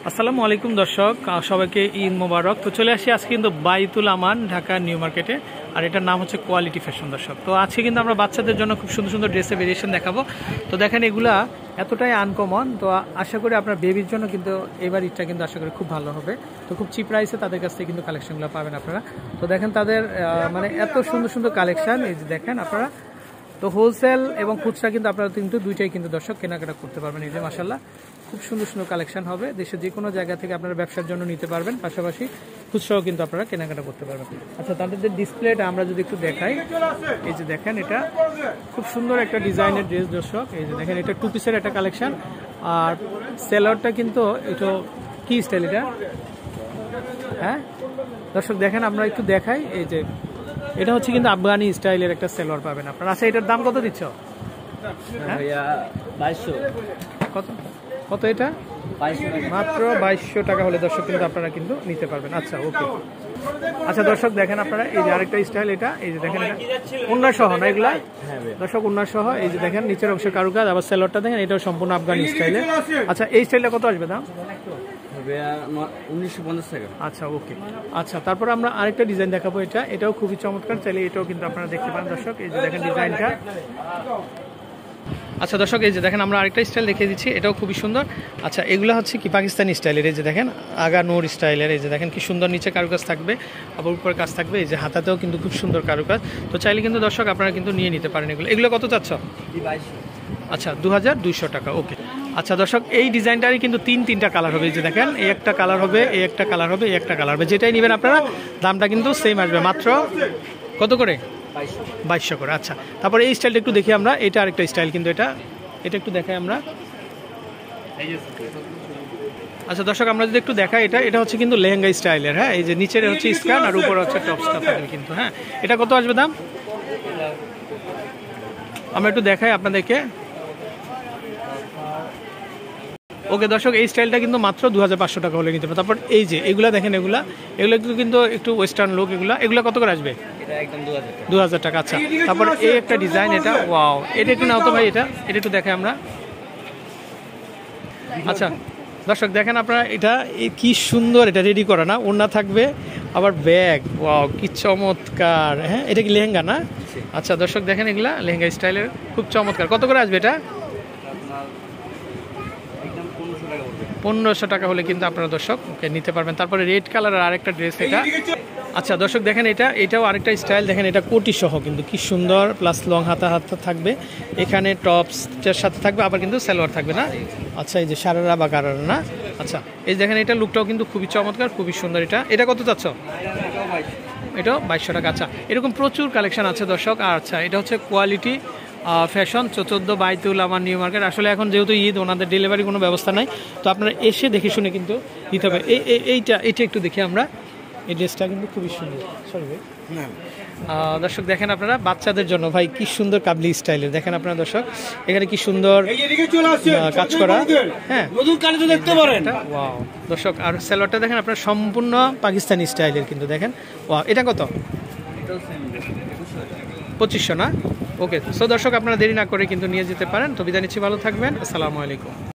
আসসালামু আলাইকুম দর্শক, সবাইকে ঈদ মোবারক। তো চলে আসি আজকে কিন্তু বাইতুল আমান ঢাকা নিউ মার্কেটে, আর এটার নাম হচ্ছে কোয়ালিটি ফ্যাশন। দর্শক, তো আজকে কিন্তু আমরা বাচ্চাদের জন্য খুব সুন্দর সুন্দর ড্রেসের ভেরিয়েশন দেখাবো। তো দেখেন এগুলা এতটাই আনকমন, তো আশা করি আপনার বেবির জন্য কিন্তু এবার ঈদটা কিন্তু আশা করি খুব ভালো হবে। তো খুব চিপ প্রাইসে তাদের কাছ থেকে কিন্তু কালেকশনগুলো পাবেন আপনারা। তো দেখেন তাদের মানে এত সুন্দর সুন্দর কালেকশন, এই যে দেখেন আপনারা। তো হোলসেল এবং খুচরা কিন্তু আপনারা কিন্তু দুইটাই কিন্তু দর্শক কেনাকাটা করতে পারবেন। এই যে মাশাআল্লাহ খুব সুন্দর সুন্দর কালেকশন হবে, দেশের যে কোনো জায়গা থেকে আপনারা ব্যবসার জন্য নিতে পারবেন, পাশাপাশি খুচরাও কিন্তু আপনারা কেনাকাটা করতে পারবেন। আচ্ছা, তাদের যে ডিসপ্লেটা আমরা যদি একটু দেখাই, এই যে দেখেন এটা খুব সুন্দর একটা ডিজাইনের ড্রেস দর্শক। এই যে দেখেন এটা টু পিসের একটা কালেকশন, আর সেলারটা কিন্তু এটা কি স্টাইল এটা, হ্যাঁ দর্শক দেখেন আমরা একটু দেখাই। এই যে এটা হচ্ছে কিন্তু আফগানি স্টাইলের একটা সেলোয়ার পাবেন আপনারা। আচ্ছা, এটার দাম কত দিচ্ছ? কত কত এটা? মাত্র 2200 টাকা হলে দর্শক কিন্তু আপনারা কিন্তু নিতে পারবেন। আচ্ছা ওকে। আচ্ছা দর্শক দেখেন আপনারা, এই যে আরেকটা স্টাইল, এটা এই যে দেখেন এটা ওন্না সহ না এগুলা দর্শক, ওন্না সহ। এই যে দেখেন নিচের অংশের কারুকাজ, আবার সেলোয়ারটা দেখেন এটাও সম্পূর্ণ আফগানি স্টাইলে। আচ্ছা, এই স্টাইলটা কত আসবে দাম? 1950 টাকা। আচ্ছা ওকে। আচ্ছা, তারপর আমরা আরেকটা ডিজাইন দেখাবো, এটাও খুবই চমৎকার, চাইলে এটাও কিন্তু আপনারা দেখতে পান দর্শক। এই যে দেখেন ডিজাইনটা। আচ্ছা দর্শক, এই যে দেখেন আমরা আরেকটা স্টাইল দেখিয়ে দিচ্ছি, এটাও খুবই সুন্দর। আচ্ছা, এগুলো হচ্ছে কি পাকিস্তানি স্টাইলের। এই যে দেখেন আগা নূর স্টাইলের, এই যে দেখেন কি সুন্দর নিচে কারুকাজ থাকবে, আবার উপরে কাজ থাকবে। এই যে হাতাতেও কিন্তু খুব সুন্দর কারুকাজ। তো চাইলে কিন্তু দর্শক আপনারা কিন্তু নিয়ে নিতে পারেন এগুলো। এগুলো কত চাচ্ছ? আচ্ছা 2200 টাকা ওকে। আচ্ছা দর্শক, এই ডিজাইনটারই কিন্তু তিনটা কালার হবে। এই যে দেখেন এই একটা কালার হবে, এই একটা কালার হবে, এই একটা কালার হবে। যেটাই নেবেন আপনারা দামটা কিন্তু সেম আসবে, মাত্র কত করে? 2200 করে। আচ্ছা, তারপরে এই স্টাইলটা একটু দেখি আমরা, এটা আরেকটা স্টাইল কিন্তু এটা একটু দেখাই আমরা। আচ্ছা দর্শক, আমরা যদি একটু দেখাই, এটা হচ্ছে কিন্তু লেহেঙ্গা স্টাইলের। হ্যাঁ, এই যে নিচের হচ্ছে স্কার্ট আর উপরে হচ্ছে টপসটা থাকবে কিন্তু। হ্যাঁ, এটা কত আসবে দাম? আমরা একটু দেখাই আপনাদেরকে। ওকে দর্শক, এই স্টাইলটা কিন্তু মাত্র 2500 টাকা হলে নিতে পারবেন। তারপর এই যে এগুলা দেখেন, এগুলো কিন্তু একটু ওয়েস্টার্ন লুক। এগুলা কত করে আসবে? একদম 2000 টাকা। আচ্ছা, তারপর এই একটা ডিজাইন, এটা ওয়াও, এটা একটু নাও তো ভাই, এটা একটু দেখাই আমরা। আচ্ছা দর্শক দেখেন আপনারা, এটা কি সুন্দর, এটা রেডি করা না, ওড়না থাকবে আবার ব্যাগ, ওয়াও কি চমৎকার। হ্যাঁ, এটা কি লেহেঙ্গা না? আচ্ছা দর্শক দেখেন এগুলা লেহেঙ্গা স্টাইলের, খুব চমৎকার। কত করে আসবে এটা? 1500 টাকা হলে কিন্তু আপনারা দর্শক নিতে পারবেন। তারপরে রেড কালারের আরেকটা ড্রেস এটা। আচ্ছা দর্শক দেখেন এটাও আরেকটা স্টাইল, দেখেন এটা কোটি সহ কিন্তু কি সুন্দর, প্লাস লং হাতা থাকবে, এখানে টপসটার সাথে থাকবে, আবার কিন্তু সালোয়ার থাকবে না। আচ্ছা, এই যে সারারা বা গারারা না। আচ্ছা, এই দেখেন এটা লুকটাও কিন্তু খুবই চমৎকার, খুবই সুন্দর। এটা কত চাচ্ছ? এটাও 2200 টাকা। আচ্ছা, এরকম প্রচুর কালেকশন আছে দর্শক। আচ্ছা, এটা হচ্ছে কোয়ালিটি ফ্যাশন 14 বাইতুল আমান নিউ মার্কেট। আসলে এখন যেহেতু ঈদ, ওনাদের ডেলিভারি কোনো ব্যবস্থা নাই, তো আপনারা এসে দেখে শুনে কিন্তু দিতে হবে। এইটা একটু দেখি আমরা, এই ড্রেসটা কিন্তু খুবই সুন্দর। সরি ভাই, দর্শক দেখেন আপনারা বাচ্চাদের জন্য ভাই কি সুন্দর কাবলি স্টাইলের, দেখেন আপনারা দর্শক এখানে কি সুন্দর কাজ করা। হ্যাঁ দেখতে পারেন, ওয়াও দর্শক। আর সালোয়ারটা দেখেন আপনারা সম্পূর্ণ পাকিস্তানি স্টাইলের কিন্তু, দেখেন ওয়াও। এটা কত? 2500 না? ওকে। সো দর্শক আপনারা দেরি না করে কিন্তু নিয়ে যেতে পারেন। তো বিদায় নিচ্ছি, ভালো থাকবেন, আসসালামু আলাইকুম।